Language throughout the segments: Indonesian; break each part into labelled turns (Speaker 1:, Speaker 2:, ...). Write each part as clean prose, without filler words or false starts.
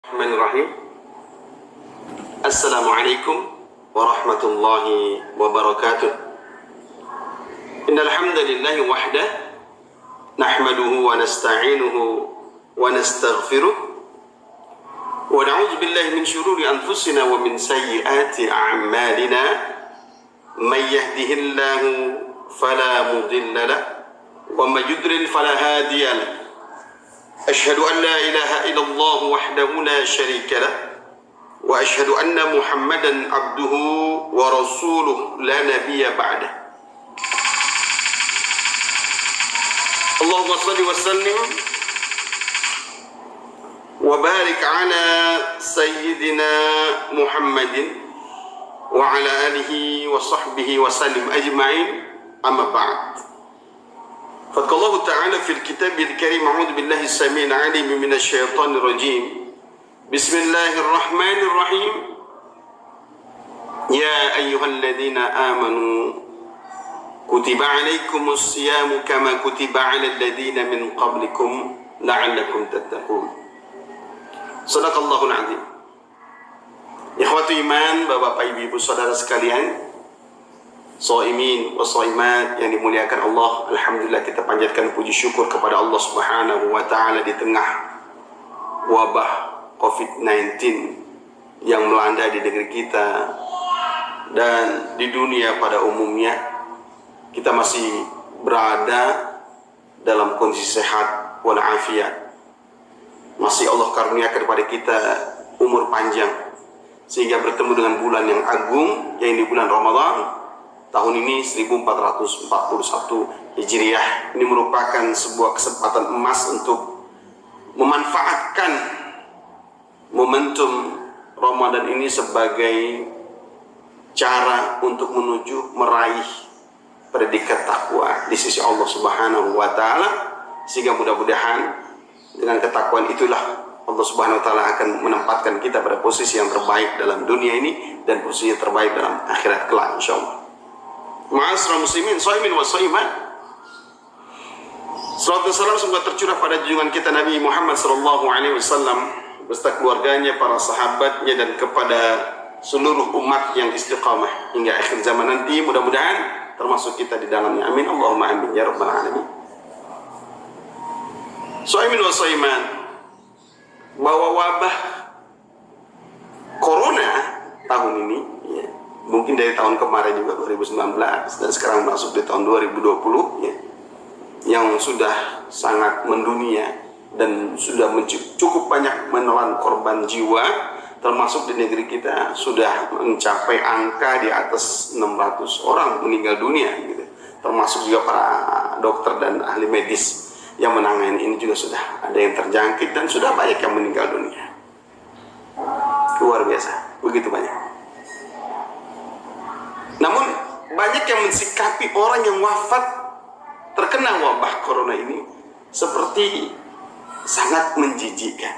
Speaker 1: Bismillahirrahmanirrahim. Assalamualaikum warahmatullahi wabarakatuh. Innal hamdalillah wahdah nahmaduhu wa nasta'inuhu wa nastaghfiruh wa na'udzu billahi min shururi anfusina wa min sayyiati a'malina. May yahdihillahu fala mudilla lahu wa may yudlil fala hadiya lahu. أشهد أن لا إله إلا الله وحده لا شريك له وأشهد أن محمدا عبده ورسوله لا نبي بعده. اللهم صل وسلم وبارك على سيدنا محمد وعلى آله وصحبه وسلم أجمعين. أما بعد، فقال الله تعالى في الكتاب الكريم: أعوذ بالله السميع العليم من الشيطان الرجيم. بسم الله الرحمن الرحيم. يا أيها الذين آمنوا كتب عليكم الصيام كما كتب على الذين من قبلكم لعلكم تتقون. صدق الله العظيم. Ikhwatu iman, Bapak Ibu saudara sekalian, shaimin wa shaimat yang dimuliakan Allah, alhamdulillah kita panjatkan puji syukur kepada Allah Subhanahu wa taala di tengah wabah COVID-19 yang melanda di negeri kita dan di dunia pada umumnya. Kita masih berada dalam kondisi sehat walafiat. Masih Allah karuniakan kepada kita umur panjang sehingga bertemu dengan bulan yang agung, yaitu bulan Ramadan. Tahun ini 1441 Hijriah. Ini merupakan sebuah kesempatan emas untuk memanfaatkan momentum Ramadan ini sebagai cara untuk menuju meraih predikat takwa di sisi Allah Subhanahu wa taala, sehingga mudah-mudahan dengan ketakwaan itulah Allah Subhanahu wa taala akan menempatkan kita pada posisi yang terbaik dalam dunia ini dan posisi yang terbaik dalam akhirat kelak insyaallah. Ma'asyiral muslimin, shaimin wa shaimat. Salawat dan salam semoga tercurah pada junjungan kita Nabi Muhammad sallallahu alaihi wasallam beserta keluarganya, para sahabatnya dan kepada seluruh umat yang istiqamah hingga akhir zaman nanti. Mudah-mudahan termasuk kita di dalamnya. Amin Allahumma amin ya rabbal alamin. Shaimin wa shaimat, bahwa wabah corona tahun ini ya, mungkin dari tahun kemarin juga 2019 dan sekarang masuk di tahun 2020 ya, yang sudah sangat mendunia dan sudah cukup banyak menelan korban jiwa, termasuk di negeri kita sudah mencapai angka di atas 600 orang meninggal dunia gitu. Termasuk juga para dokter dan ahli medis yang menangani ini juga sudah ada yang terjangkit dan sudah banyak yang meninggal dunia. Luar biasa, begitu banyak. Namun banyak yang mensikapi orang yang wafat terkena wabah corona ini seperti sangat menjijikkan.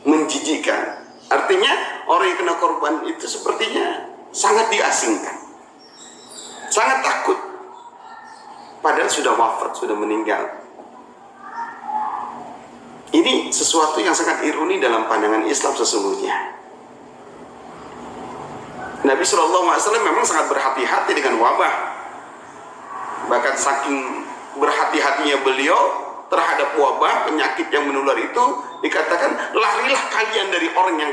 Speaker 1: Menjijikkan. Artinya orang yang kena korban itu sepertinya sangat diasingkan. Sangat takut. Padahal sudah wafat, sudah meninggal. Ini sesuatu yang sangat ironi dalam pandangan Islam sesungguhnya. Nabi SAW memang sangat berhati-hati dengan wabah. Bahkan saking berhati-hatinya beliau terhadap wabah, penyakit yang menular itu, dikatakan larilah kalian dari orang yang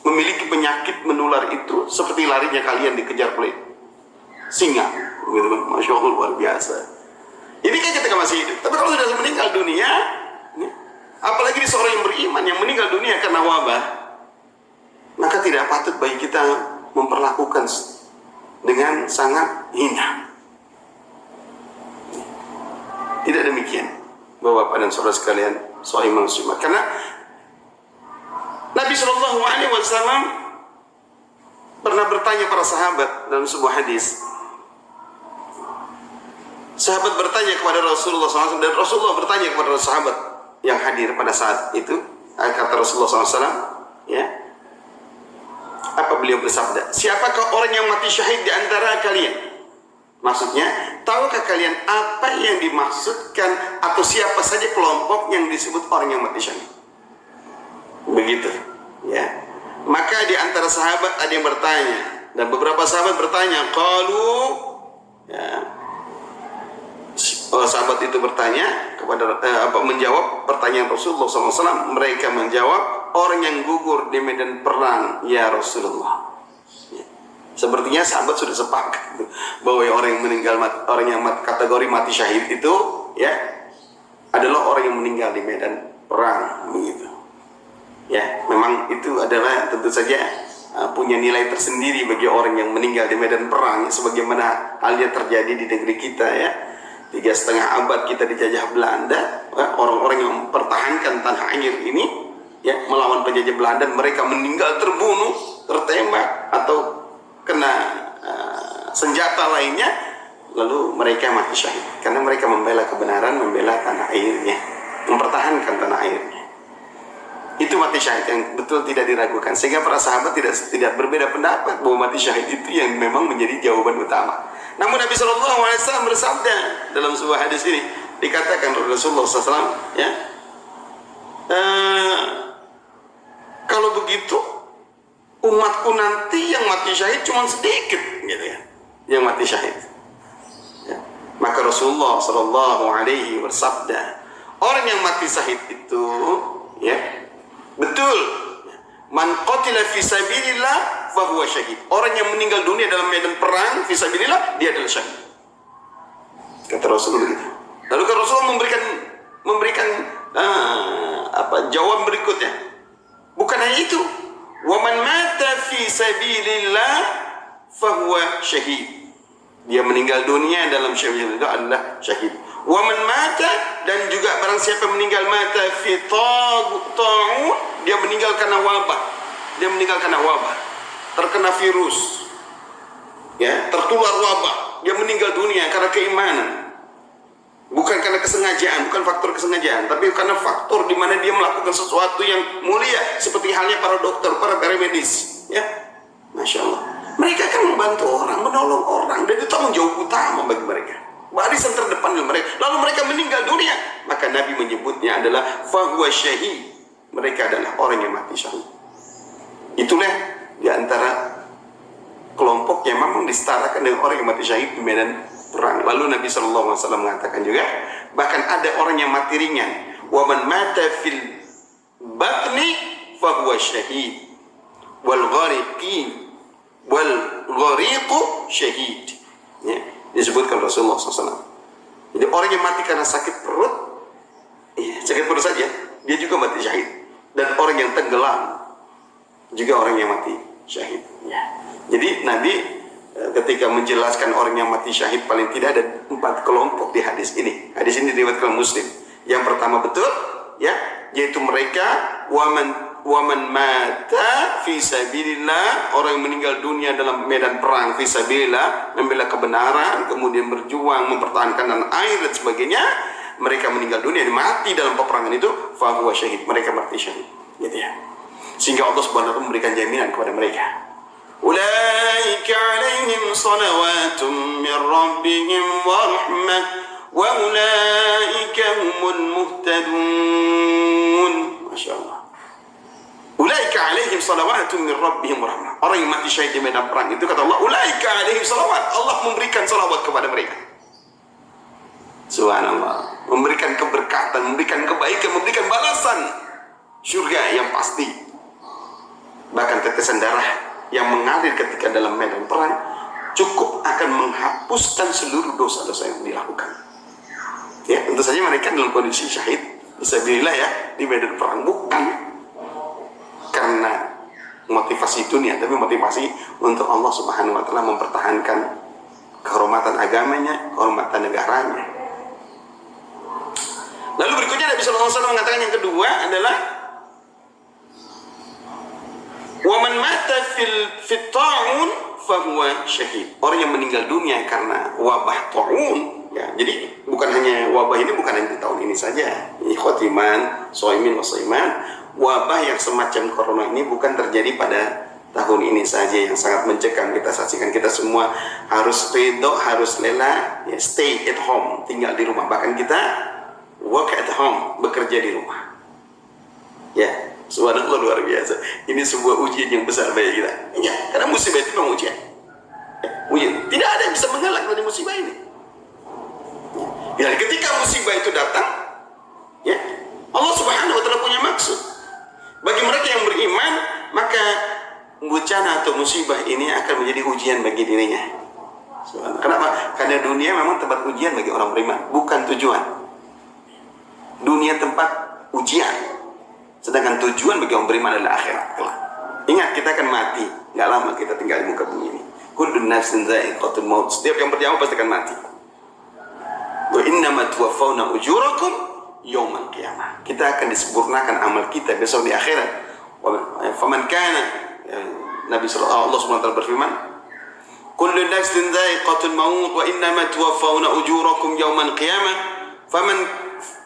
Speaker 1: memiliki penyakit menular itu seperti larinya kalian dikejar oleh singa. Begitu, Masya Allah, luar biasa. Ini kan ketika masih hidup. Tapi kalau sudah meninggal dunia, apalagi seorang yang beriman yang meninggal dunia karena wabah, maka tidak patut bagi kita memperlakukan dengan sangat hina. Tidak demikian, Bapak dan saudara sekalian, shaimin wa shaimat. Karena Nabi Shallallahu Alaihi Wasallam pernah bertanya para sahabat dalam sebuah hadis. Sahabat bertanya kepada Rasulullah SAW dan Rasulullah bertanya kepada sahabat yang hadir pada saat itu. Kata Rasulullah SAW, ya, apa beliau bersabda? Siapakah orang yang mati syahid di antara kalian? Maksudnya, tahukah kalian apa yang dimaksudkan atau siapa saja kelompok yang disebut orang yang mati syahid? Begitu, ya. Maka di antara sahabat ada yang bertanya, dan beberapa sahabat bertanya, qalu, ya. Sahabat itu bertanya kepada menjawab pertanyaan Rasulullah SAW. Mereka menjawab, orang yang gugur di medan perang, ya Rasulullah. Ya. Sepertinya sahabat sudah sepakat bahwa orang yang meninggal, orang yang kategori mati syahid itu, ya, adalah orang yang meninggal di medan perang, begitu. Ya, memang itu adalah tentu saja punya nilai tersendiri bagi orang yang meninggal di medan perang, sebagaimana halnya terjadi di negeri kita, ya. 3,5 abad kita dijajah Belanda, orang-orang yang mempertahankan tanah air ini, ya, melawan penjajah Belanda, mereka meninggal terbunuh, tertembak atau kena senjata lainnya, lalu mereka mati syahid karena mereka membela kebenaran, membela tanah airnya, mempertahankan tanah airnya. Itu mati syahid yang betul tidak diragukan, sehingga para sahabat tidak berbeda pendapat bahwa mati syahid itu yang memang menjadi jawaban utama. Namun Nabi SAW bersabda dalam sebuah hadis ini, dikatakan oleh Rasulullah SAW, ya, kalau begitu umatku nanti yang mati syahid cuma sedikit, gitu ya, yang mati syahid. Ya. Maka Rasulullah SAW bersabda, orang yang mati syahid itu, ya, betul, man qatila fi sabilillah fahuwa syahid. Orang yang meninggal dunia dalam medan perang fi sabilillah, dia adalah syahid. Kata Rasulullah gitu. Lalu kan Rasulullah memberikan jawab berikutnya. Bukan hanya itu. Wa man mata fi sabilillah fahuwa syahid. Dia meninggal dunia dalam sabilillah, itu adalah syahid. Wa man mata, dan juga barang siapa meninggal mata fi ta'un, dia meninggal karena wabah. Dia meninggal karena wabah. Terkena virus, ya, tertular wabah, dia meninggal dunia karena keimanan, bukan karena kesengajaan, bukan faktor kesengajaan, tapi karena faktor di mana dia melakukan sesuatu yang mulia, seperti halnya para dokter, para medis, ya, masya Allah, mereka kan membantu orang, menolong orang, dan itu tanggung jawab utama bagi mereka, barisan terdepan mereka. Lalu mereka meninggal dunia, maka Nabi menyebutnya adalah fahuwa syahid. Mereka adalah orang yang mati syahid. Itulah di antara kelompok yang memang disetarakan dengan orang yang mati syahid di medan perang. Lalu Nabi SAW mengatakan juga, bahkan ada orang yang mati ringan, wa man mata fil batni fahuwa syahid wal ghariqu syahid, ya, disebutkan Rasulullah SAW. Jadi orang yang mati karena sakit perut, ya, sakit perut saja, dia juga mati syahid. Dan orang yang tenggelam juga orang yang mati syahid, ya. Jadi Nabi ketika menjelaskan orang yang mati syahid, paling tidak ada 4 kelompok di hadis ini. Hadis ini diriwayatkan Muslim. Yang pertama betul, ya, yaitu mereka waman mata fi sabilillah, orang yang meninggal dunia dalam medan perang fi sabilillah, membela kebenaran, kemudian berjuang mempertahankan tanah air dan sebagainya. Mereka meninggal dunia, mati dalam peperangan itu, fahuwa syahid, mereka mati syahid, gitu ya. Sehingga Allah Subhanahu wa taala memberikan jaminan kepada mereka. Ulaika 'alaihim shalawatun min rabbihim wa rahmah wa ulaika humul muhtadun. Masyaallah. Ulaika 'alaihim shalawatun min rabbihim wa rahmah. Orang yang mati syahid di medan perang itu, kata Allah, ulaika 'alaihim shalawat. Allah memberikan salawat kepada mereka. Subhanallah. Memberikan keberkatan, memberikan kebaikan, memberikan balasan surga yang pasti. Bahkan tetesan darah yang mengalir ketika dalam medan perang cukup akan menghapuskan seluruh dosa-dosa yang dilakukan. Ya, tentu saja mereka dalam kondisi syahid fisabilillah, ya, di medan perang, bukan karena motivasi dunia, tapi motivasi untuk Allah Subhanahu wa taala mempertahankan kehormatan agamanya, kehormatan negaranya. Lalu berikutnya Nabi SAW mengatakan yang kedua adalah waman mata fil ta'un fahuwa syahid. Orang yang meninggal dunia karena wabah ta'un, ya. Jadi bukan hanya wabah ini, bukan hanya di tahun ini saja. Ikhwatiman, shaimin wa shaiman, wabah yang semacam corona ini bukan terjadi pada tahun ini saja yang sangat mencekam. Kita saksikan, kita semua harus ridho, harus rela, ya, stay at home, tinggal di rumah. Bahkan kita work at home, bekerja di rumah. Ya, Subhanallah, luar biasa. Ini sebuah ujian yang besar bagi kita. Ya, karena musibah itu memang ujian. Ujian. Tidak ada yang bisa mengelak dari musibah ini. Ya, ketika musibah itu datang, ya, Allah Subhanahu wa taala punya maksud. Bagi mereka yang beriman, maka bencana atau musibah ini akan menjadi ujian bagi dirinya. Kenapa? Karena dunia memang tempat ujian bagi orang beriman, bukan tujuan. Dunia tempat ujian, sedangkan tujuan bagi orang beriman adalah akhirat. Ingat, kita akan mati, nggak lama kita tinggal di muka bumi ini. Kullu nafsin dha'iqatul maut. Setiap yang bernyawa pasti akan mati. Wa innama tuwaffawna ujurakum yaumal qiyamah. Kita akan disempurnakan amal kita besok di akhirat. Faman kana, Nabi sallallahu alaihi wasallam berfirman, kullu nafsin dha'iqatul maut wa innama tuwaffawna ujurakum yaumal qiyamah.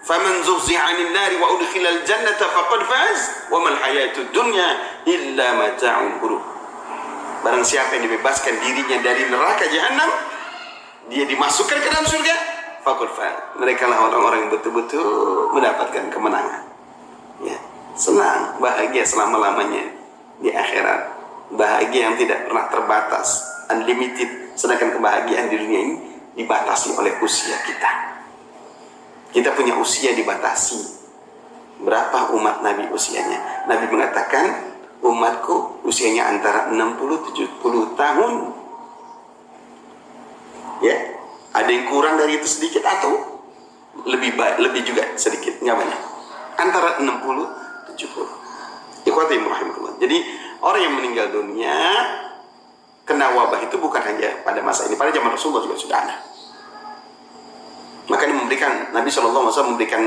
Speaker 1: Faman zuhziha 'anil nari wa udkhilal jannata faqad faz wa mal hayatud dunya illa mata'ul ghurur. Barang siapa yang dibebaskan dirinya dari neraka jahanam, dia dimasukkan ke dalam surga, faqad faz. Mereka lah orang-orang yang betul-betul mendapatkan kemenangan. Ya, senang, bahagia selama-lamanya di akhirat. Bahagia yang tidak pernah terbatas, unlimited. Sedangkan kebahagiaan di dunia ini dibatasi oleh usia kita. Kita punya usia dibatasi. Berapa umat Nabi usianya? Nabi mengatakan, umatku usianya antara 60-70 tahun. Ya, ada yang kurang dari itu sedikit atau lebih juga sedikit, nggak banyak. Antara 60-70. Ikhwati rahimakumullah. Jadi orang yang meninggal dunia kena wabah itu bukan hanya pada masa ini, pada zaman Rasulullah juga sudah ada. Makanya Nabi SAW memberikan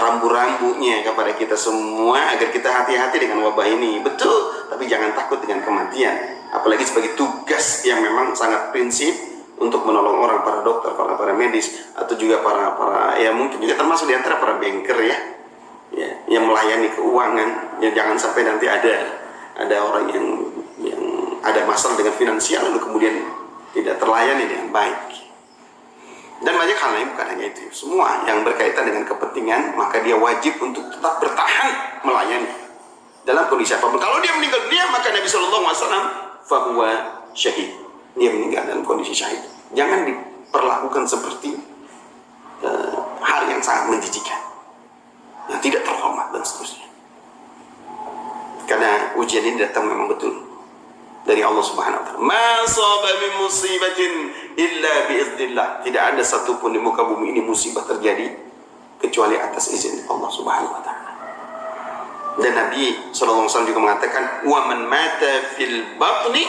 Speaker 1: rambu-rambunya kepada kita semua agar kita hati-hati dengan wabah ini. Betul, tapi jangan takut dengan kematian. Apalagi sebagai tugas yang memang sangat prinsip untuk menolong orang, para dokter, para medis, atau juga para ya mungkin juga termasuk di antara para banker ya, yang melayani keuangan. Ya, jangan sampai nanti ada orang yang ada masalah dengan finansial lalu kemudian tidak terlayani dengan baik. Dan banyak hal lain, bukan hanya itu. Semua yang berkaitan dengan kepentingan, maka dia wajib untuk tetap bertahan melayani dalam kondisi apapun. Kalau dia meninggal dunia, maka Nabi SAW fahuwa syahid. Dia meninggal dalam kondisi syahid. Jangan diperlakukan seperti hal yang sangat menjijikan, yang tidak terhormat dan seterusnya. Karena ujian ini datang memang betul dari Allah Subhanahu wa taala. Ma saba min musibatin illa bi idznillah. Tidak ada satupun di muka bumi ini musibah terjadi kecuali atas izin Allah Subhanahu wa taala. Dan Nabi sallallahu alaihi wasallam juga mengatakan, "Wa man mata fil batni",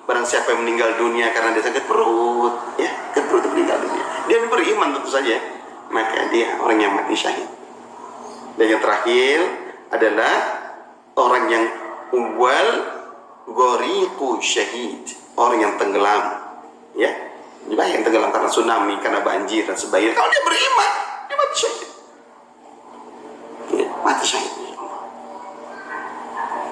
Speaker 1: barang siapa yang meninggal dunia karena dia sakit perut, ya, sakit perut meninggal dunia. Dia beriman tentu saja, maka dia orang yang mati syahid. Dan yang terakhir adalah orang yang ghariqu syahid, orang yang tenggelam, ya, yang tenggelam karena tsunami, karena banjir dan sebagainya. Kalau dia beriman, dia mati syahid, ya, mati syahid.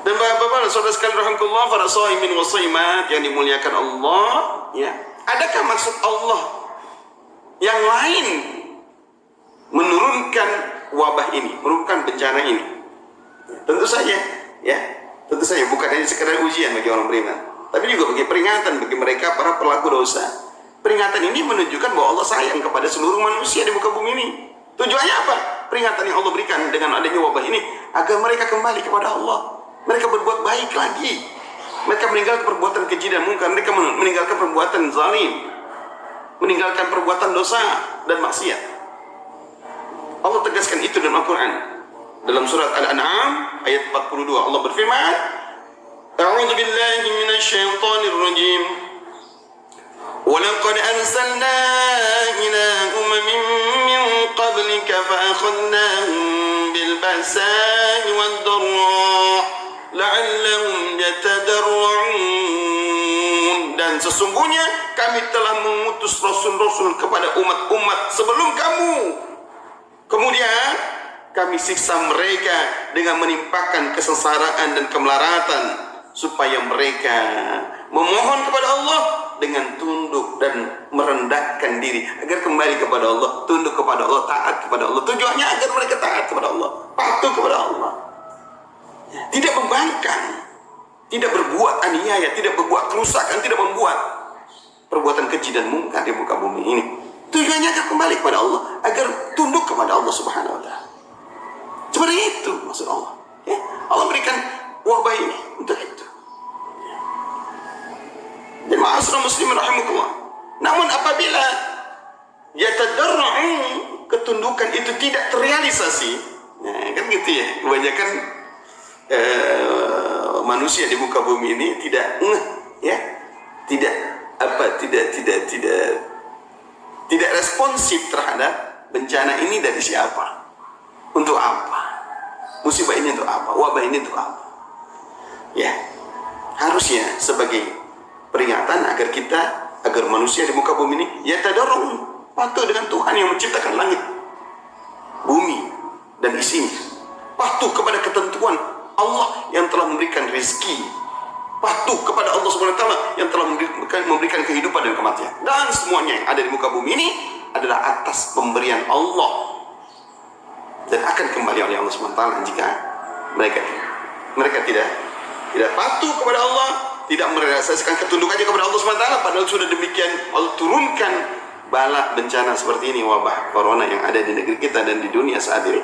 Speaker 1: Dan bapak-bapak, saudara sekalian rahimakumullah, para shaimin wa shaimat yang dimuliakan Allah, ya, adakah maksud Allah yang lain menurunkan wabah ini, menurunkan bencana ini? Tentu saja, ya. Tentu saja bukan hanya sekedar ujian bagi orang beriman, tapi juga bagi peringatan bagi mereka para pelaku dosa. Peringatan ini menunjukkan bahwa Allah sayang kepada seluruh manusia di muka bumi ini. Tujuannya apa? Peringatan yang Allah berikan dengan adanya wabah ini agar mereka kembali kepada Allah. Mereka berbuat baik lagi. Mereka meninggalkan perbuatan keji dan mungkar. Mereka meninggalkan perbuatan zalim, meninggalkan perbuatan dosa dan maksiat. Allah tegaskan itu dalam Al-Quran. Dalam surat Al-An'am ayat 42 Allah berfirman, A'udzu billahi minasy syaithanir rajim. Wa laqad arsalna ila umamin min qablika fa akhadnahum bil ba'sa'i wad dharra la'allahum yatadarra'un. Dan sesungguhnya kami telah mengutus rasul-rasul kepada umat-umat sebelum kamu. Kemudian kami siksa mereka dengan menimpakan kesengsaraan dan kemelaratan supaya mereka memohon kepada Allah dengan tunduk dan merendahkan diri agar kembali kepada Allah, tunduk kepada Allah, taat kepada Allah. Tujuannya agar mereka taat kepada Allah, patuh kepada Allah. tidak membangkang, tidak berbuat aniaya, tidak berbuat kerusakan, tidak membuat perbuatan keji dan mungkar di muka bumi ini. Tujuannya agar kembali kepada Allah, agar tunduk kepada Allah Subhanahu wa Ta'ala. Seperti itu maksud Allah. Ya, Allah berikan wabah ini untuk itu. Dan ma'asyiral muslimin rahimakumullah. Namun apabila yatadarra'u, ketundukan itu tidak terrealisasi, nah, kan gitu ya. Kebanyakan manusia di muka bumi ini tidak ya, tidak responsif terhadap bencana ini. Dari siapa? Untuk apa? Musibah ini untuk apa? Wabah ini untuk apa? Ya, harusnya sebagai peringatan agar manusia di muka bumi ini ya tadarrung, patuh dengan Tuhan yang menciptakan langit, bumi dan isinya, patuh kepada ketentuan Allah yang telah memberikan rezeki, patuh kepada Allah Subhanahu wa Ta'ala yang telah memberikan kehidupan dan kematian, dan semuanya yang ada di muka bumi ini adalah atas pemberian Allah dan akan kembali oleh Allah Subhanahu wa Ta'ala jika mereka tidak patuh kepada Allah, tidak merealisasikan ketundukannya kepada Allah Subhanahu wa Ta'ala. Padahal sudah demikian Allah turunkan bala bencana seperti ini, wabah corona yang ada di negeri kita dan di dunia saat ini.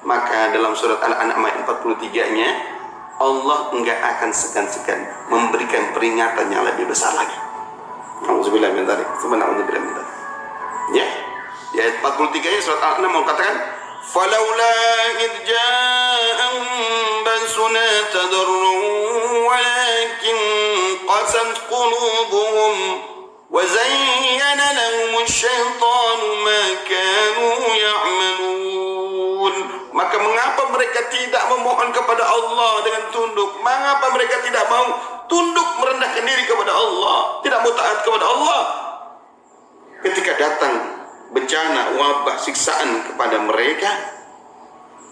Speaker 1: Maka dalam surat Al-An'am ayat 43-nya Allah enggak akan segan-segan memberikan peringatan yang lebih besar lagi. Alhamdulillah min dzalik. Subhanallah min dzalik. Ya. Di ayat 43-nya surat Al-An'am mengatakan, "Falaula id ja'ahum basuna tadarru walakin qasat qulubuhum wa zayyana lahum asy-syaitanu ma kanu ya'malun." Maka mengapa mereka tidak memohon kepada Allah dengan tunduk? Mengapa mereka tidak mau tunduk merendahkan diri kepada Allah, tidak mau taat kepada Allah ketika datang bencana, wabah, siksaan kepada mereka?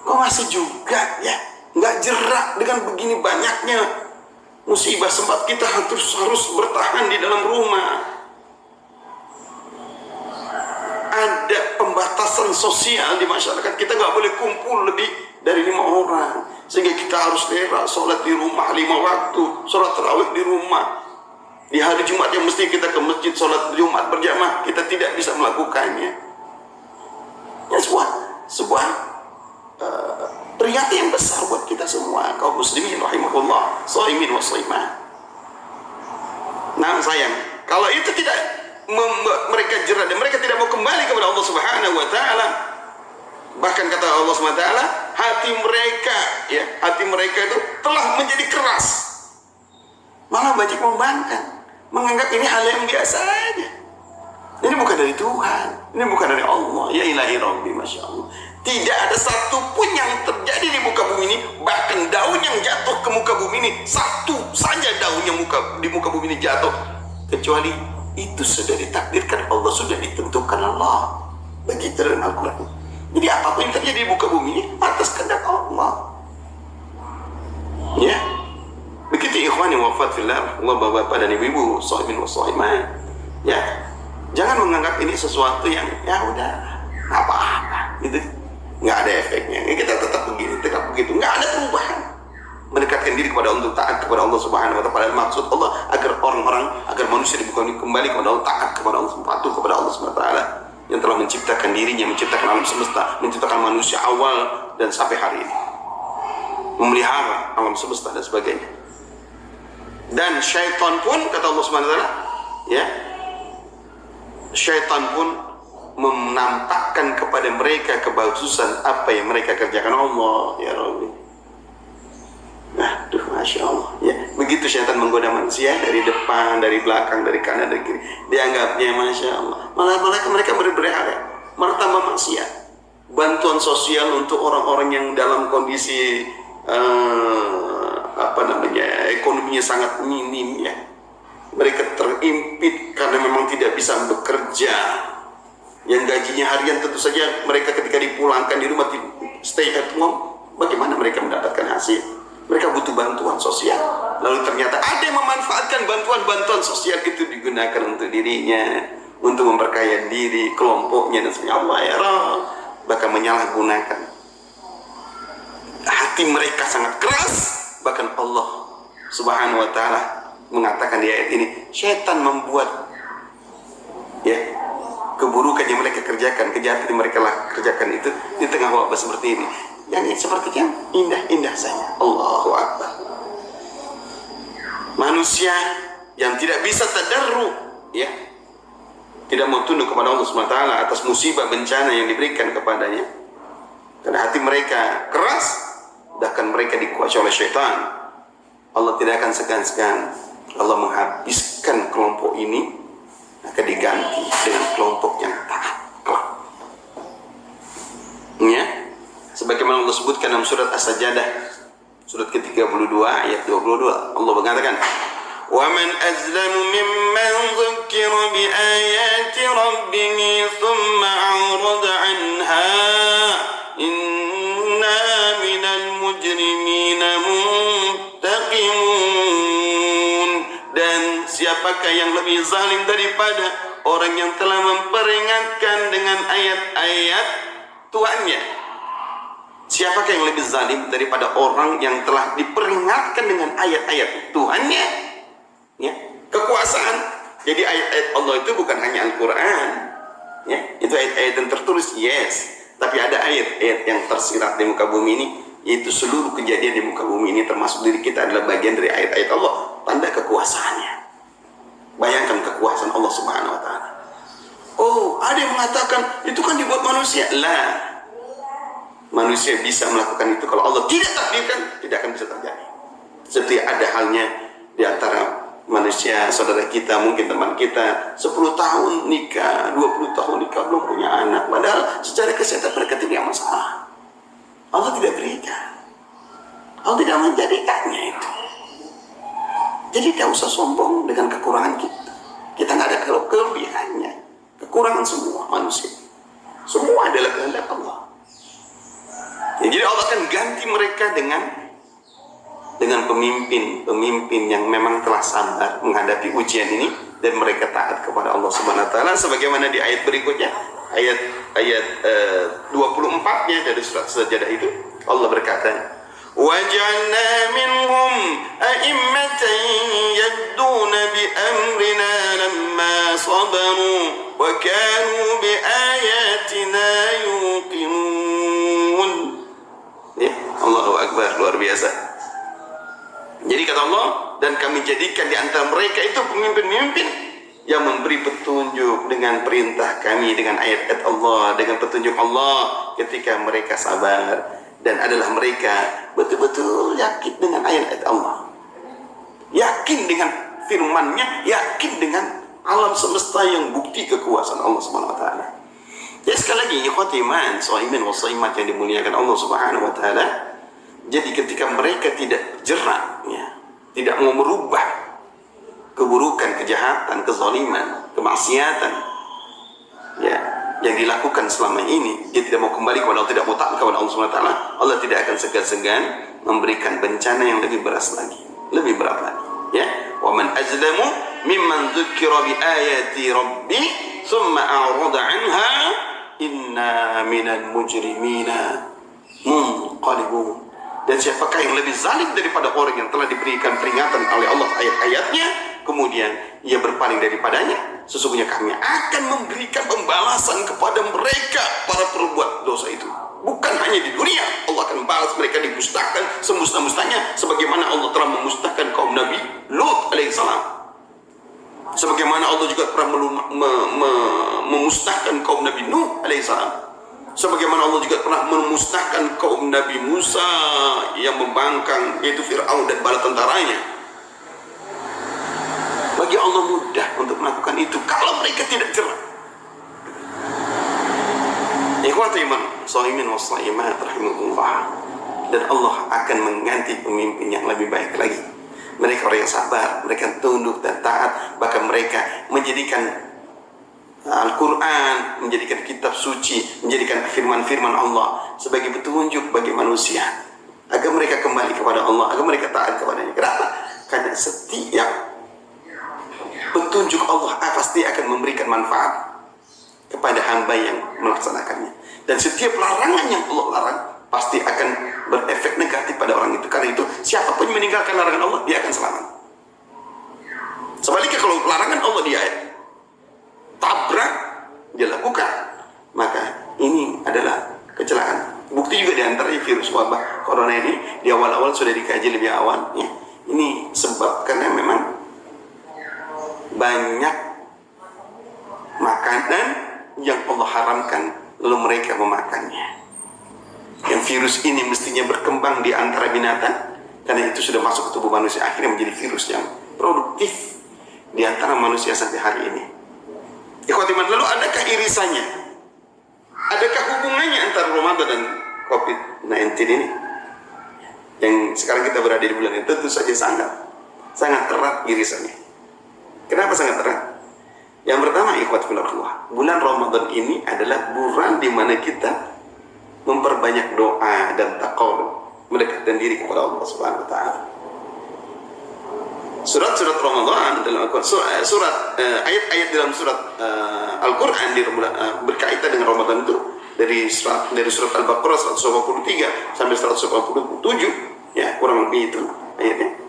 Speaker 1: Kok masih juga ya nggak jerak dengan begini banyaknya musibah, sempat kita harus bertahan di dalam rumah. Ada pembatasan sosial di masyarakat kita, nggak boleh kumpul lebih dari 5 orang, sehingga kita harus rela sholat di rumah 5 waktu, sholat tarawih di rumah. Di hari Jumat yang mesti kita ke masjid sholat Jumat berjamaah, kita tidak bisa melakukannya. Ya, sebuah peringatan yang besar buat kita semua kaum muslimin rahimahullah, shaimin wa shaimah. Nah sayang, kalau itu tidak mereka jerah dan mereka tidak mau kembali kepada Allah Subhanahu wa Ta'ala, bahkan kata Allah Subhanahu wa Ta'ala, hati mereka itu telah menjadi keras, malah banyak membangkang, menganggap ini hal yang biasa saja. Ini bukan dari Tuhan, ini bukan dari Allah. Ya ilahi Rabbi, Masya Allah. Tidak ada satupun yang terjadi di muka bumi ini, bahkan daun yang jatuh ke muka bumi ini, satu saja daun yang di muka bumi ini jatuh, kecuali itu sudah ditakdirkan Allah, sudah ditentukan Allah. Begitu dalam Al-Quran. Jadi apapun yang terjadi di muka bumi ini atas kehendak Allah. Ya, begitu ikhwani wafat fillah, Allah bapak-bapak dan ibu-ibu, shahimin wa shahimah. Ya, jangan menganggap ini sesuatu yang ya udah apa-apa gitu, nggak ada efeknya. Kita tetap begini, tetap begitu, nggak ada perubahan. Mendekatkan diri kepada Allah, taat kepada Allah Subhanahu wa Ta'ala. Maksud Allah agar agar manusia kembali kepada Allah, taat kepada Allah, patuh kepada Allah Subhanahu wa Ta'ala yang telah menciptakan dirinya, menciptakan alam semesta, menciptakan manusia awal dan sampai hari ini, memelihara alam semesta dan sebagainya. Dan syaitan pun, kata Allah Subhanahu wa Ta'ala, ya, syaitan pun menampakkan kepada mereka kebagusan apa yang mereka kerjakan. Allah ya Rabbi. Aduh, Masya Allah ya, begitu syaitan menggoda manusia dari depan, dari belakang, dari kanan, dari kiri, dianggapnya Masya Allah, malah mereka berberhala, malah tambah maksiat. Bantuan sosial untuk orang-orang yang dalam kondisi ekonominya sangat minim ya, mereka terimpit karena memang tidak bisa bekerja, yang gajinya harian. Tentu saja mereka ketika dipulangkan di rumah, stay at home, bagaimana mereka mendapatkan hasil? Mereka butuh bantuan sosial. Lalu ternyata ada yang memanfaatkan bantuan sosial itu digunakan untuk dirinya, untuk memperkaya diri, kelompoknya dan sebagainya. Allah ya Rabb, bahkan menyalahgunakan hati hati mereka sangat keras. Bahkan Allah Subhanahu wa taala mengatakan di ayat ini, syaitan membuat ya keburukan yang mereka kerjakan, kejahatan yang mereka kerjakan itu di tengah wabah seperti ini, yang sepertinya indah-indah saja. Allahu Akbar. Manusia yang tidak bisa tadarru, ya, tidak mau tunduk kepada Allah Subhanahu wa taala atas musibah bencana yang diberikan kepadanya, karena hati mereka keras, bahkan mereka dikuasai oleh syaitan. Allah tidak akan segan-segan. Allah menghabiskan kelompok ini, akan diganti dengan kelompok yang taat. Ya, sebagaimana Allah sebutkan dalam surat As-Sajdah, surat ke-32 ayat 22, Allah mengatakan, وَمَنْ أَزْلَمُ مِمَّنْ ذُكِّرَ بِآيَاتِ رَبِّهِ ثُمَّ أَعْرَضَ عَنْهَا إِنَّا مِنَ الْمُجْرِمِينَ مُنْتَقِمُونَ. Dan siapakah yang lebih zalim daripada orang yang telah memperingatkan dengan ayat-ayat Tuhannya? Siapakah yang lebih zalim daripada orang yang telah diperingatkan dengan ayat-ayat Tuhannya? Ya, kekuasaan. Jadi ayat-ayat Allah itu bukan hanya Al-Quran, ya, itu ayat-ayat yang tertulis, yes, tapi ada ayat-ayat yang tersirat di muka bumi ini, yaitu seluruh kejadian di muka bumi ini termasuk diri kita adalah bagian dari ayat-ayat Allah, tanda kekuasaannya. Bayangkan kekuasaan Allah Subhanahu wa taala. Oh, ada yang mengatakan itu kan dibuat manusia. Lah, manusia bisa melakukan itu kalau Allah tidak takdirkan, tidak akan bisa terjadi. Seperti ada halnya di antara manusia, saudara kita, mungkin teman kita 10 tahun nikah, 20 tahun nikah, belum punya anak, padahal secara kesehatan mereka tidak masalah. Allah tidak berikan, Allah tidak menjadikannya itu. Jadi tidak usah sombong dengan kekurangan kita. Kita nggak ada kelebihannya. Kekurangan semua manusia, semua adalah kehendak Allah. Ya, jadi Allah akan ganti mereka dengan pemimpin yang memang telah sabar menghadapi ujian ini dan mereka taat kepada Allah Subhanahu wa taala, sebagaimana di ayat berikutnya, ayat 24-nya dari surat Sajdah itu Allah berkata, وَجَعَلْنَا مِنْهُمْ أَئِمَّةً يَهْدُونَ بِأَمْرِنَا لَمَّا صَبَرُوا وَكَانُوا بِآيَاتِنَا يُوقِنُونَ. Ya, Allahu Akbar, luar biasa. Jadi kata Allah, dan kami jadikan di antara mereka itu pemimpin-pemimpin yang memberi petunjuk dengan perintah kami, dengan ayat-ayat Allah, dengan petunjuk Allah ketika mereka sabar. Dan adalah mereka betul-betul yakin dengan ayat-ayat Allah, yakin dengan firman-Nya, yakin dengan alam semesta yang bukti kekuasaan Allah Subhanahu wa taala. Jadi sekali lagi, ikhwati iman, shaimin wa shaimat yang dimuliakan Allah Subhanahu wa taala. Jadi ketika mereka tidak jerak, ya, tidak mau merubah keburukan, kejahatan, kezaliman, kemaksiatan, ya, yang dilakukan selama ini, dia tidak mau kembali kepada Allah, tidak mau taat kepada Allah Subhanahu wa taala, Allah tidak akan segan-segan memberikan bencana yang lebih berat lagi, lebih berat lagi. Ya, wa man azlamu mimman dzukira bi ayati rabbi tsumma a'rada 'anha inna minal mujrimina munqalibun. Dan siapakah yang lebih zalim daripada orang yang telah diberikan peringatan oleh Allah ayat-ayatnya, kemudian ia berpaling daripadanya? Sesungguhnya kami akan memberikan pembalasan kepada mereka para perbuat dosa itu. Bukan hanya di dunia, Allah akan balas mereka, dimusnahkan semusnah-musnahnya, sebagaimana Allah telah memusnahkan kaum Nabi Lut alaihissalam. Sebagaimana Allah juga pernah memusnahkan kaum Nabi Nuh alaihissalam. Sebagaimana Allah juga pernah memusnahkan kaum Nabi Musa yang membangkang, yaitu Fir'aun dan bala tentaranya. Bagi Allah mudah untuk melakukan itu kalau mereka tidak cerah. Ikhwati iman, shaimin wa shaimat rahimahullah. Dan Allah akan mengganti pemimpin yang lebih baik lagi. Mereka orang yang sabar, mereka tunduk dan taat, bahkan mereka menjadikan Al-Quran, menjadikan kitab suci, menjadikan firman-firman Allah sebagai petunjuk bagi manusia agar mereka kembali kepada Allah, agar mereka taat kepadanya. Kenapa? Karena setiap petunjuk Allah pasti akan memberikan manfaat kepada hamba yang melaksanakannya, dan setiap larangan yang Allah larang pasti akan berefek negatif pada orang itu. Karena itu siapapun yang meninggalkan larangan Allah, dia akan selamat. Sebaliknya kalau larangan Allah dia tabrak, dia lakukan, maka ini adalah kecelakaan. Bukti juga diantaranya virus wabah corona ini di awal-awal sudah dikaji lebih awal ya. Ini sebab karena memang banyak makanan yang Allah haramkan lalu mereka memakannya. Yang virus ini mestinya berkembang di antara binatang, karena itu sudah masuk ke tubuh manusia, akhirnya menjadi virus yang produktif di antara manusia sampai hari ini. Ikhwatiman, lalu adakah irisannya? Adakah hubungannya antara Ramadan dan COVID-19 ini? Yang sekarang kita berada di bulan ini tentu saja sangat erat irisannya. Kenapa sangat erat? Yang pertama, ikhwatibillah, bulan Ramadan ini adalah bulan di mana kita memperbanyak doa dan taqarrub, mendekatkan diri kepada Allah Subhanahu wa taala. Surat-surat Ramadan dalam Al-Quran, ayat-ayat dalam surat Al-Quran berkaitan dengan Ramadan itu dari surat Al-Baqarah 183 sampai 187 ya, kurang lebih itu ayatnya.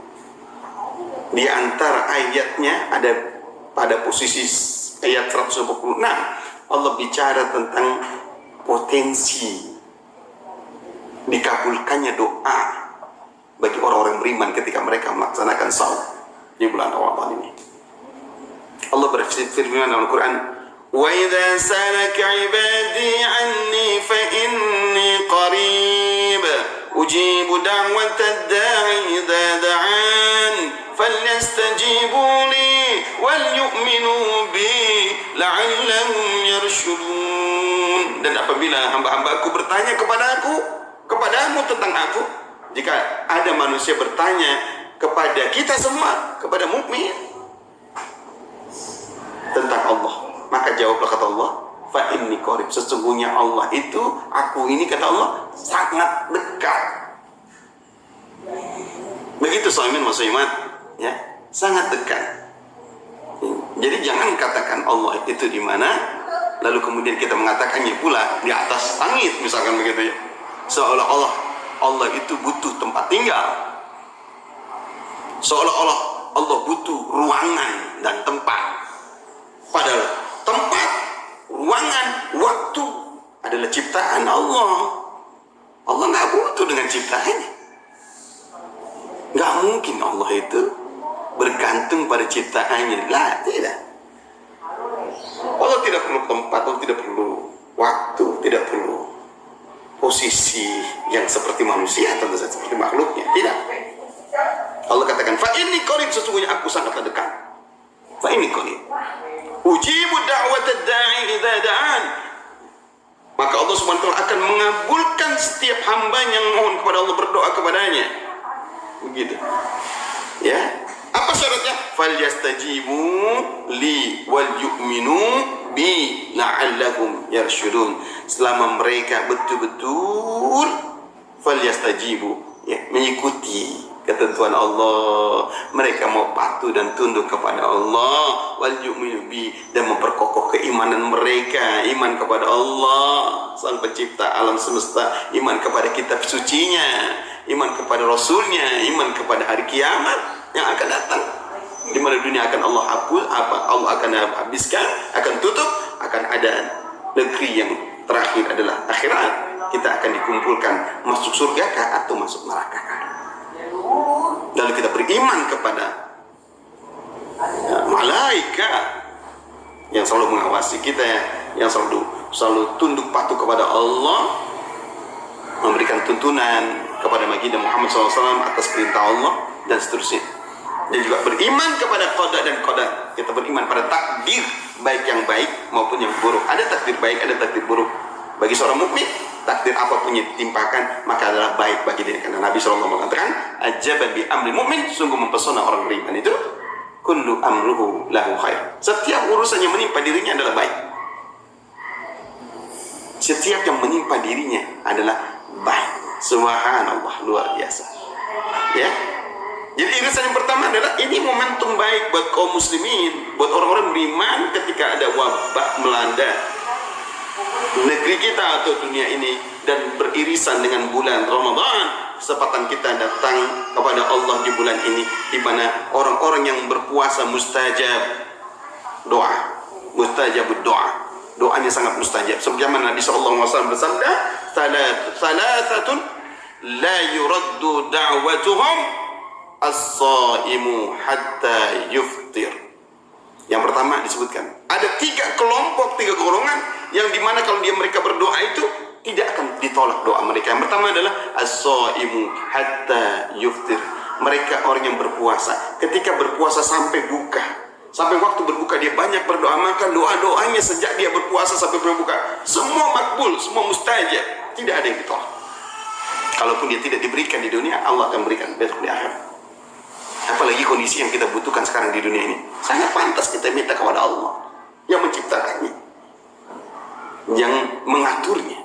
Speaker 1: Di antara ayatnya ada pada posisi ayat 186 Allah bicara tentang potensi dikabulkannya doa bagi orang-orang beriman ketika mereka melaksanakan saum di bulan Ramadan ini. Allah berfirman dalam Al-Quran, "Wa idza salaka 'ibadi 'anni fa inni qarib ujibu da'watad da'i idza da'an falyastajibu li wal yu'minu bi la'allahum yarshudun." Dan apabila hamba-hambaku bertanya kepadamu tentang aku, jika ada manusia bertanya kepada kita semua, kepada mukmin tentang Allah, maka jawablah, kata Allah, fa inni qarib, sesungguhnya Allah itu, aku ini, kata Allah, sangat dekat. Begitu muslimin muslimat ya, sangat dekat. Jadi jangan katakan Allah itu di mana lalu kemudian kita mengatakannya pula di atas langit, misalkan begitu ya, seolah-olah Allah itu butuh tempat tinggal, seolah-olah Allah butuh ruangan dan tempat. Padahal tempat, ruangan, waktu adalah ciptaan Allah. Allah nggak butuh dengan ciptaannya. Nggak mungkin Allah itu bergantung pada ciptaannya. Lah, tidak. Allah tidak perlu tempat, Allah tidak perlu waktu, tidak perlu posisi yang seperti manusia, tentu saja seperti makhluknya. Tidak. Allah katakan, fa inni qarib, sesungguhnya aku sangat dekat. Fa inni qarib. Ujibu da'watad da'i idza da'an. Maka Allah Subhanahu wa taala akan mengabulkan setiap hamba yang mohon kepada Allah, berdoa kepadanya. Begitu. Ya. Apa syaratnya? Falyastajibu li wal yu'minu bi la'allahum yarshudun. Selama mereka betul-betul falyastajibu, ya, mengikuti ketentuan Allah, mereka mau patuh dan tunduk kepada Allah, wal yu'minu bi, dan memperkokoh keimanan mereka, iman kepada Allah Sang Pencipta alam semesta, iman kepada kitab sucinya, iman kepada Rasulnya, iman kepada hari kiamat yang akan datang, di mana dunia akan Allah hapus, Allah akan habiskan, akan tutup, akan ada negeri yang terakhir adalah akhirat. Kita akan dikumpulkan masuk surga kah atau masuk neraka kah? Lalu kita beriman kepada malaikat yang selalu mengawasi kita, yang selalu tunduk patuh kepada Allah, memberikan tuntunan kepada baginda Muhammad SAW atas perintah Allah dan seterusnya. Dan juga beriman kepada qada dan qadar. Kita beriman pada takdir, baik yang baik maupun yang buruk. Ada takdir baik, ada takdir buruk. Bagi seorang mukmin, takdir apapun yang ditimpakan maka adalah baik bagi diri. Karena Nabi SAW mengatakan, ajaban bi amri mukmin, sungguh mempesona orang beriman itu, kullu amruhu lahu khair. Setiap urusan yang menimpa dirinya adalah baik. Setiap yang menimpa dirinya adalah baik. Subhanallah, luar biasa. Ya. Jadi irisan yang pertama adalah ini momentum baik buat kaum muslimin, buat orang-orang beriman ketika ada wabah melanda negeri kita atau dunia ini, dan beririsan dengan bulan Ramadan, kesempatan kita datang kepada Allah di bulan ini, di mana orang-orang yang berpuasa mustajab doa, mustajabud doa, doanya sangat mustajab. Sebagaimana Nabi SAW bersabda, "Thalathatun la yuraddu da'watuhum as-saimu hatta yuftir." Yang pertama disebutkan, ada 3 kelompok, 3 golongan yang dimana kalau mereka berdoa itu tidak akan ditolak doa mereka. Yang pertama adalah as-saimu hatta yuftir. Mereka orang yang berpuasa, ketika berpuasa sampai buka, sampai waktu berbuka dia banyak berdoa, maka doa-doanya sejak dia berpuasa sampai berbuka semua makbul, semua mustajab, tidak ada yang ditolak. Kalaupun dia tidak diberikan di dunia, Allah akan berikan besok di akhirat. Apalagi kondisi yang kita butuhkan sekarang di dunia ini, sangat pantas kita minta kepada Allah yang menciptakannya, yang mengaturnya.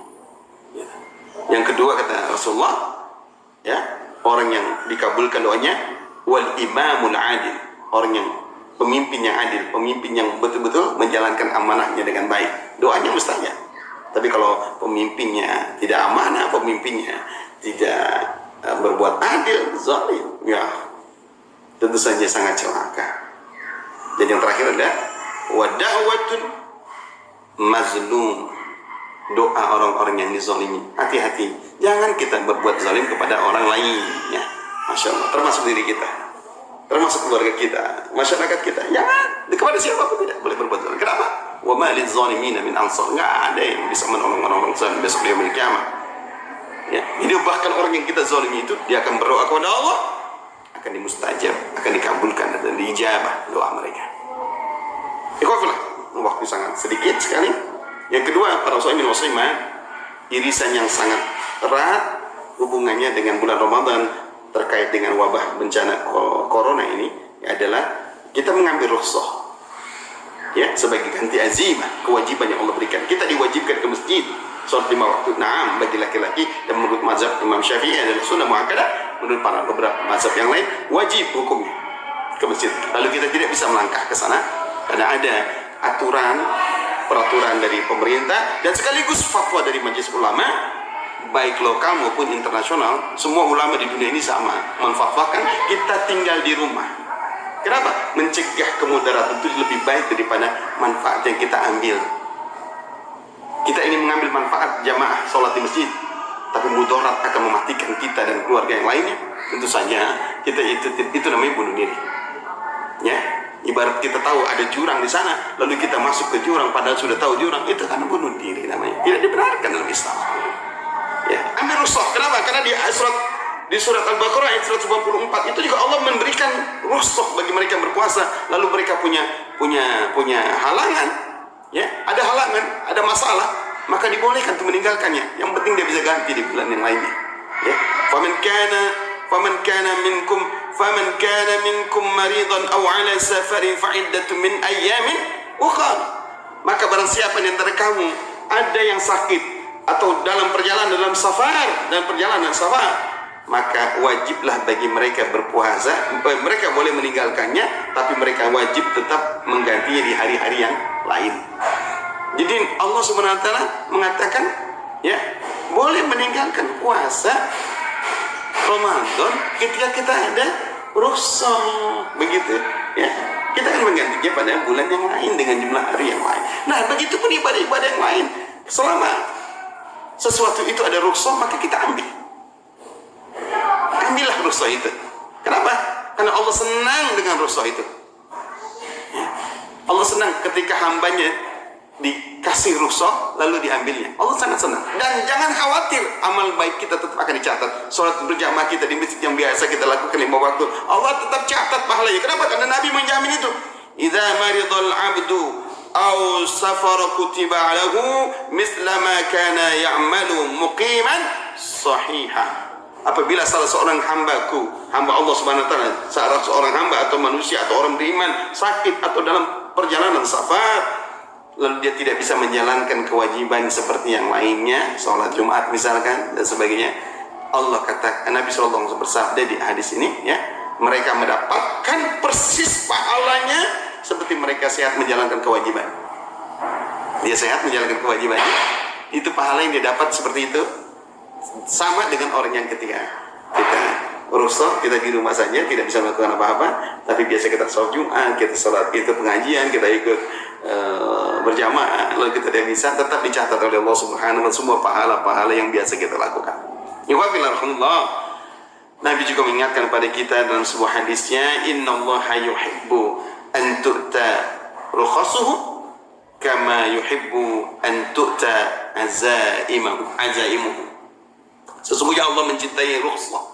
Speaker 1: Yang kedua kata Rasulullah, ya, orang yang dikabulkan doanya wal imamul adil, orang yang pemimpin yang adil, pemimpin yang betul-betul menjalankan amanahnya dengan baik, doanya mustajab. Tapi kalau pemimpinnya tidak amanah, pemimpinnya tidak berbuat adil, zalim, ya tentu saja sangat celaka. Dan yang terakhir adalah wa da'watun mazlum, doa orang-orang yang dizalimi. Hati-hati, jangan kita berbuat zalim kepada orang lain, ya. Masya Allah, termasuk diri kita, termasuk keluarga kita, masyarakat kita. Jangan, kepada siapapun tidak boleh berbuat zalim. Kenapa? Wa ma lizzalimin min ansar. Enggak ada yang bisa menolong orang-orang zalim besok di yaumil kiamat. Ya, jadi bahkan orang yang kita zalimi itu, dia akan berdoa kepada Allah, akan dimustajab, akan dikabulkan dan diijabah doa mereka. Ikhwafillah, waktu sangat sedikit sekali. Yang kedua, para muslimin muslimat, irisan yang sangat erat hubungannya dengan bulan Ramadan terkait dengan wabah bencana corona ini adalah kita mengambil rukhsah, ya, sebagai ganti azimah, kewajiban yang Allah berikan. Kita diwajibkan ke masjid sholat 5 waktu, naam, bagi laki-laki, dan menurut mazhab Imam Syafi'i adalah sunnah muakkadah. Menurut para beberapa mazhab yang lain wajib hukumnya ke masjid. Lalu kita tidak bisa melangkah ke sana karena ada aturan, peraturan dari pemerintah dan sekaligus fatwa dari majelis ulama, baik lokal maupun internasional. Semua ulama di dunia ini sama menfatwakan kita tinggal di rumah. Kenapa? Mencegah kemudaratan itu lebih baik daripada manfaat yang kita ambil. Kita ini mengambil manfaat jamaah sholat di masjid, tapi mudarat akan mematikan kita dan keluarga yang lainnya. Tentu saja kita itu namanya bunuh diri. Ya, ibarat kita tahu ada jurang di sana, lalu kita masuk ke jurang padahal sudah tahu jurang, itu kan bunuh diri namanya. Tidak dibenarkan dalam Islam. Ya, ambil rukhsah. Kenapa? Karena di surat Al-Baqarah ayat 194 itu juga Allah memberikan rukhsah bagi mereka yang berpuasa, lalu mereka punya halangan. Ya, ada halangan, ada masalah, maka dibolehkan untuk meninggalkannya. Yang penting dia bisa ganti di bulan yang lainnya. Ya, faman kana minkum maridan aw ala safarin fa iddatun min ayyamin ukhra. Maka barang siapa di antara kamu ada yang sakit atau dalam perjalanan safar, maka wajiblah bagi mereka berpuasa. Mereka boleh meninggalkannya, tapi mereka wajib tetap menggantinya di hari-hari yang lain. Jadi Allah Subhanahu wa taala mengatakan, ya, boleh meninggalkan puasa Ramadan ketika kita ada rukhsah, begitu, ya. Kita akan menggantinya pada bulan yang lain dengan jumlah hari yang lain. Nah, begitu pun ibadah-ibadah yang lain. Selama sesuatu itu ada rukhsah, maka kita ambillah rukhsah itu. Kenapa? Karena Allah senang dengan rukhsah itu. Allah senang ketika hambanya dikasih rukhsah lalu diambilnya. Allah sangat senang. Dan jangan khawatir, amal baik kita tetap akan dicatat. Sholat berjamaah kita di masjid yang biasa kita lakukan 5 waktu, Allah tetap catat pahalanya. Kenapa? Karena Nabi menjamin itu. Idza maridal abdu aw safara kutiba lahu misla ma kana ya'malu muqiman sahiha. Apabila salah seorang hamba Allah Subhanahu wa taala, salah seorang hamba atau manusia atau orang beriman sakit atau dalam perjalanan safar, lalu dia tidak bisa menjalankan kewajiban seperti yang lainnya, sholat Jumat misalkan dan sebagainya, Allah katakan, Nabi SAW bersabda di hadis ini, ya, mereka mendapatkan persis pahalanya seperti mereka sehat menjalankan kewajiban. Dia sehat menjalankan kewajibannya, itu pahala yang dia dapat seperti itu. sama dengan orang yang ketika kita rukhsah, kita di rumah saja tidak bisa melakukan apa-apa, tapi biasa kita sholat Jumat, kita sholat, kita pengajian, kita ikut berjamaah, lalu kita tidak bisa, tetap dicatat oleh Allah Subhanahu wa taala semua pahala-pahala yang biasa kita lakukan. Nabi juga mengingatkan kepada kita dalam sebuah hadisnya, innallaha yuhibbu an tu'ta rukhasuhu kama yuhibbu an tu'ta azaimuhu. Sesungguhnya Allah mencintai rukhsah.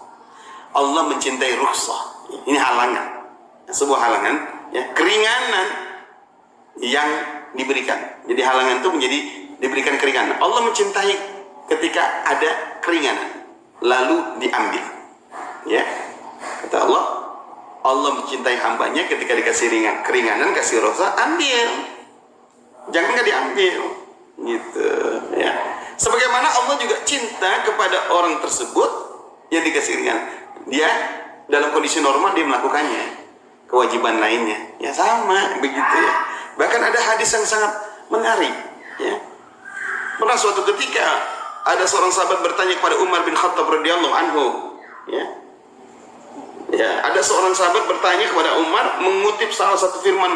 Speaker 1: Allah mencintai rukhsah. Ini halangan, sebuah halangan, ya, keringanan yang diberikan. Jadi halangan itu menjadi diberikan keringanan. Allah mencintai ketika ada keringanan lalu diambil. Ya, kata Allah, Allah mencintai hambanya ketika dikasih keringanan, kasih rukhsah, ambil. Jangan nggak diambil, gitu. Ya. Sebagaimana Allah juga cinta kepada orang tersebut yang dikasih ringan. Dia dalam kondisi normal dia melakukannya, kewajiban lainnya, ya sama begitu ya. Bahkan ada hadis yang sangat menarik. Ya. Pernah suatu ketika ada seorang sahabat bertanya kepada Umar bin Khattab radhiyallahu anhu. Ya. Ya, ada seorang sahabat bertanya kepada Umar mengutip salah satu firman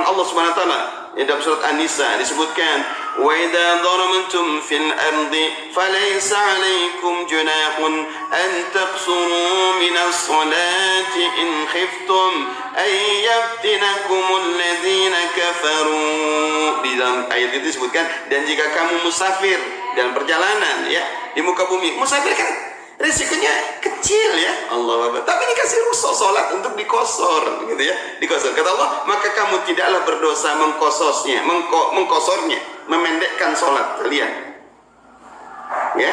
Speaker 1: Allah Subhanahu wa taala. Ya, dalam surat An-Nisa disebutkan, "Wa idza darabtum fil ardi falaysa 'alaykum junahun an taqsuru minas salati in khiftum ay yaftinakumul ladzina kafaru." Di dalam ayat itu disebutkan, dan jika kamu musafir dalam perjalanan, ya, di muka bumi. Musafir kan risikonya kecil, ya Allah, tapi dikasih rukhsah sholat untuk dikosor, gitu ya, dikosor. Kata Allah, maka kamu tidaklah berdosa mengkosornya, memendekkan sholat kalian. Ya,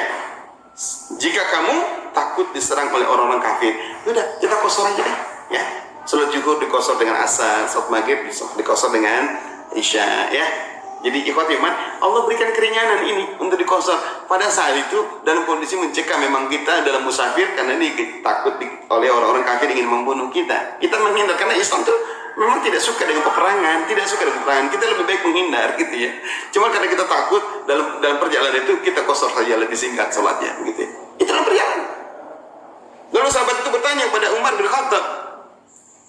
Speaker 1: jika kamu takut diserang oleh orang-orang kafir, udah kita kosor aja deh, ya. Sholat zuhur dikosor dengan asar, sholat maghrib dikosor dengan isya, ya. Jadi ikhwati iman, Allah berikan keringanan ini untuk dikosor. Pada saat itu dalam kondisi mencegah memang kita dalam musafir karena takut oleh orang-orang kafir ingin membunuh kita. Kita menghindar karena Islam itu memang tidak suka dengan peperangan, Kita lebih baik menghindar, gitu ya. Cuma karena kita takut dalam perjalanan itu kita kosor saja, lebih singkat sholatnya, gitu. Itu dalam perjalanan. Lalu sahabat itu bertanya kepada Umar bin Khattab,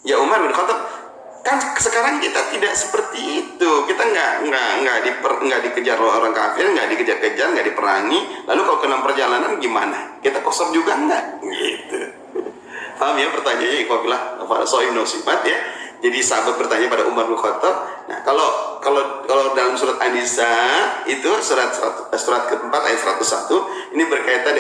Speaker 1: ya Umar bin Khattab, kan sekarang kita tidak seperti itu. Kita nggak dikejar orang kafir, nggak dikejar-kejar, nggak diperangi. Lalu kalau kena perjalanan gimana? Kita kosor juga nggak? Gitu. Paham ya pertanyaannya? Ikhwabillah, sohib nasibat, ya. Jadi sahabat bertanya pada Umar bin Khattab. Nah, kalau dalam surat An-Nisa itu surat keempat ayat 101 ini berkaitan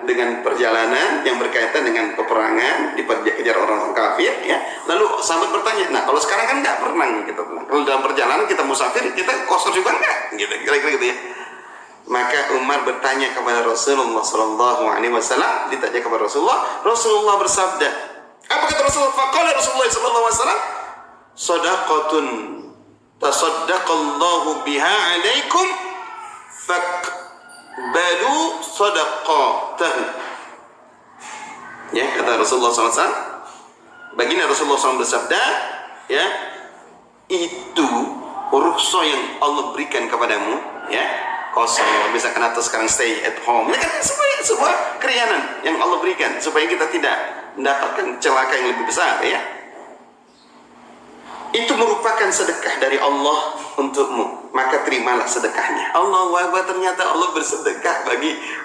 Speaker 1: dengan perjalanan yang berkaitan dengan peperangan, dikejar orang kafir, ya. Lalu sahabat bertanya, nah kalau sekarang kan nggak pernah kita tenang. Kalau dalam perjalanan kita musafir, kita kosor juga nggak? Gitu, kira-kira gitu ya. Maka Umar bertanya kepada Rasulullah Sallallahu Alaihi Wasallam, ditanya kepada Rasulullah bersabda, apa kata Rasulullah? Faqala Rasulullah Sallallahu Alaihi Wasallam, sadaqatun tasaddaqallahu biha alaikum faqbalu sadaqatahu. Ya, kata Rasulullah SAW, baginda Rasulullah SAW bersabda, ya, itu rukhsah yang Allah berikan kepadamu, ya, kosor, misalkan atau sekarang stay at home, ini kan sebuah keringanan yang Allah berikan supaya kita tidak mendapatkan celaka yang lebih besar, ya. Itu merupakan sedekah dari Allah untukmu, maka terimalah sedekahnya. Allahu Akbar, ternyata Allah bersedekah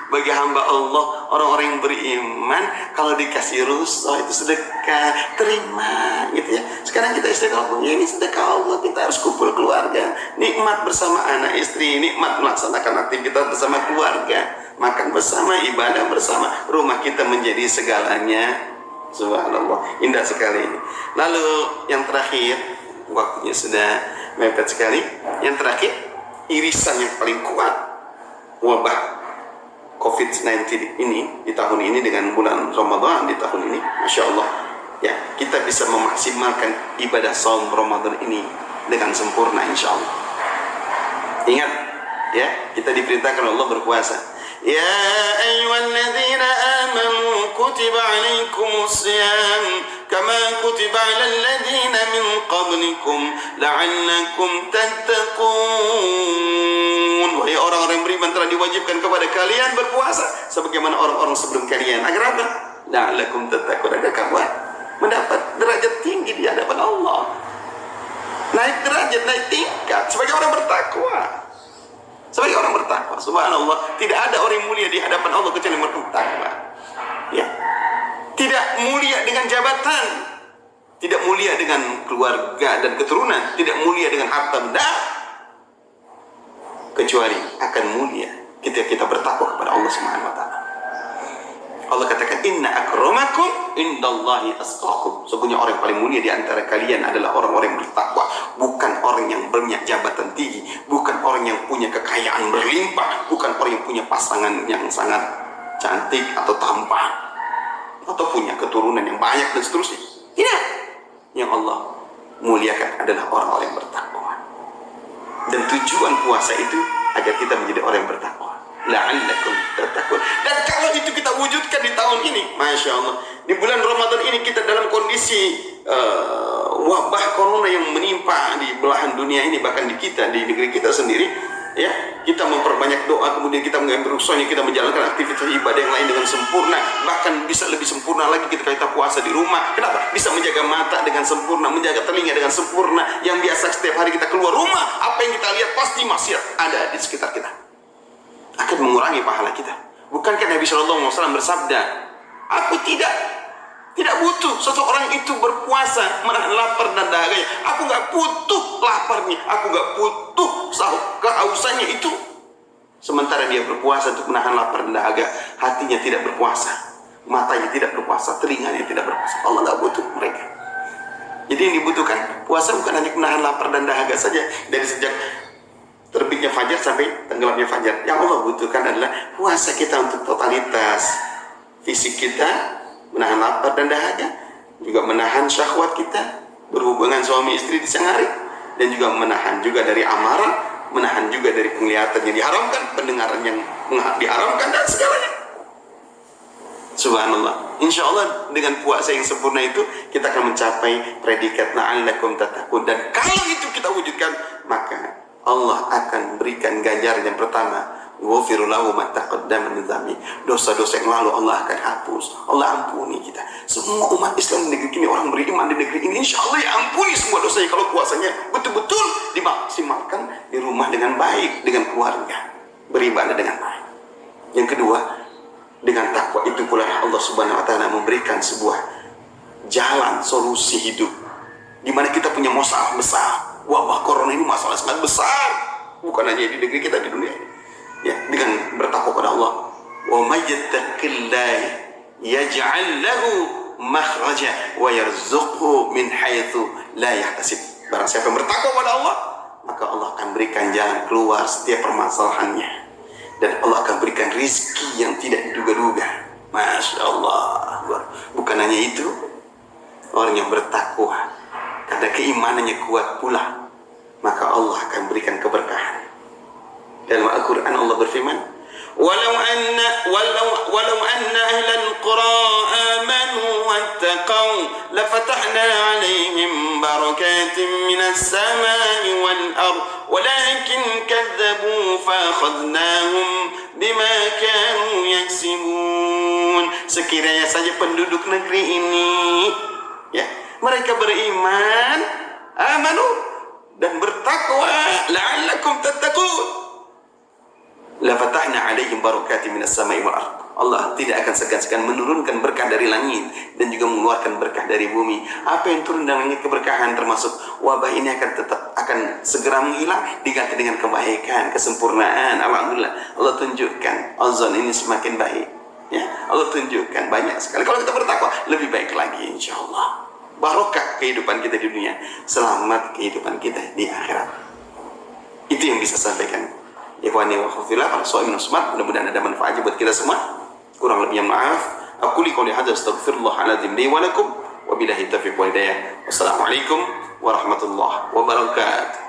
Speaker 1: bagi hamba Allah, orang-orang yang beriman. Kalau dikasih rukhsah itu sedekah, terima, gitu ya. Sekarang kita istiqomah, ini sedekah Allah, kita harus kumpul keluarga, nikmat bersama anak istri, nikmat melaksanakan aktivitas bersama keluarga, makan bersama, ibadah bersama, rumah kita menjadi segalanya. Subhanallah, indah sekali ini. Lalu yang terakhir, waktunya sudah mepet sekali. Yang terakhir, irisan yang paling kuat wabah COVID-19 ini di tahun ini dengan bulan Ramadan di tahun ini, Masya Allah, ya, kita bisa memaksimalkan ibadah saum Ramadan ini dengan sempurna, insya Allah. Ingat, ya, kita diperintahkan Allah berpuasa. Ya ayyuhalladzina amanu kutiba alaikumus siyam kama kutiba alal ladzina min qablikum la'allakum tattaqun. wahai orang-orang yang beriman, telah diwajibkan kepada kalian berpuasa sebagaimana orang-orang sebelum kalian. Agar apa? La'allakum tattaqun, agar kamu mendapat derajat tinggi di hadapan Allah. Naik derajat, naik tingkat sebagai orang bertakwa. Sebagai orang bertakwa, subhanallah, tidak ada orang yang mulia di hadapan Allah kecuali orang bertakwa. Ya. Tidak mulia dengan jabatan, tidak mulia dengan keluarga dan keturunan, tidak mulia dengan harta benda, kecuali akan mulia ketika kita bertakwa kepada Allah Subhanahu wa taala. Allah katakan, inna akramakum indallahi atqakum. Sesungguhnya orang yang paling mulia di antara kalian adalah orang-orang yang bertakwa, bukan orang yang punya jabatan tinggi, bukan orang yang punya kekayaan berlimpah, bukan orang yang punya pasangan yang sangat cantik atau tampan, atau punya keturunan yang banyak dan seterusnya. Tidak. Yang Allah muliakan adalah orang-orang yang bertakwa. Dan tujuan puasa itu agar kita menjadi orang yang bertakwa. La'allakum tattaqun. Dan kalau itu kita wujudkan di tahun ini, Masya Allah, di bulan Ramadan ini kita dalam kondisi wabah corona yang menimpa di belahan dunia ini, bahkan di kita, di negeri kita sendiri, ya, kita memperbanyak doa, kemudian kita mengambil rukhsahnya, kita menjalankan aktivitas ibadah yang lain dengan sempurna, bahkan bisa lebih sempurna lagi ketika kita puasa di rumah. Kenapa? Bisa menjaga mata dengan sempurna, menjaga telinga dengan sempurna. Yang biasa setiap hari kita keluar rumah, apa yang kita lihat pasti maksiat ada di sekitar kita, akan mengurangi pahala kita. Bukankah Nabi SAW bersabda, aku tidak butuh seseorang itu berpuasa menahan lapar dan dahaganya. Aku gak butuh laparnya, aku gak butuh kehausannya itu. Sementara dia berpuasa untuk menahan lapar dan dahaga, hatinya tidak berpuasa, matanya tidak berpuasa, telinganya tidak berpuasa. Allah gak butuh mereka. Jadi yang dibutuhkan puasa bukan hanya menahan lapar dan dahaga saja. Dari sejak terbitnya fajar sampai tenggelamnya fajar, yang Allah butuhkan adalah puasa kita untuk totalitas fisik kita, menahan lapar dan dahaga, juga menahan syahwat kita, berhubungan suami istri di siang hari, dan juga menahan juga dari amarah, menahan juga dari penglihatan yang diharamkan, pendengaran yang diharamkan, dan segalanya. Subhanallah. Insya Allah dengan puasa yang sempurna itu kita akan mencapai predikat la'allakum tattaqun. Dan kalau itu kita wujudkan, maka Allah akan berikan ganjaran yang pertama, ghafiru lahu ma taqaddama min dzambi. Dosa-dosa yang lalu Allah akan hapus. Allah ampuni kita. Semua umat Islam di negeri ini, orang beriman di negeri ini, insya Allah ya ampuni semua dosanya kalau puasanya betul-betul dimaksimalkan di rumah dengan baik, dengan keluarga, beribadah dengan baik. Yang kedua, dengan takwa itu pula Allah Subhanahu wa taala memberikan sebuah jalan solusi hidup, di mana kita punya masalah besar. Wabah corona ini masalah sangat besar, bukan hanya di negeri kita, di dunia ini. Ya, dengan bertakwa kepada Allah, wa may yattaqillaha yaj'al lahu makhraja wa yarzuqhu min haitsu la yahtasib. Barang siapa yang bertakwa kepada Allah, maka Allah akan berikan jalan keluar setiap permasalahannya, dan Allah akan berikan rizki yang tidak diduga-duga. Masya Allah. Bukan hanya itu, orang yang bertakwa karena keimanannya kuat pula, maka Allah akan berikan keberkahan. Dalam Al-Quran Allah berfirman, walau anna ahlal qura amanu wattaqau lafatahna alaihim barakatin minas samai wal ard walakin kadzabu faakhadnahum bima kanu yaksibun. Sekiranya saja penduduk negeri ini, ya, mereka beriman, amanu, dan bertakwa, la'allakum tattaqun, la fatahna alaihim barakatin minas samai wal ard. Allah tidak akan segan-segan menurunkan berkah dari langit dan juga mengeluarkan berkah dari bumi. Apa yang turun dengan keberkahan termasuk wabah ini akan segera menghilang, diganti dengan kebaikan, kesempurnaan. Alhamdulillah, Allah tunjukkan azan ini semakin baik. Ya, Allah tunjukkan banyak sekali. Kalau kita bertakwa lebih baik lagi, insyaallah. Barokah kehidupan kita di dunia, selamat kehidupan kita di akhirat. Itu yang bisa sampaikan. Ikhwani wa akhwati para shaimin usmat, mudah-mudahan ada manfaatnya buat kita semua. Kurang lebihnya maaf. Aku qouli hadza astaghfirullah alazim li wa lakum wa billahi taufiq wal hidayah. Wassalamualaikum warahmatullahi wabarakatuh.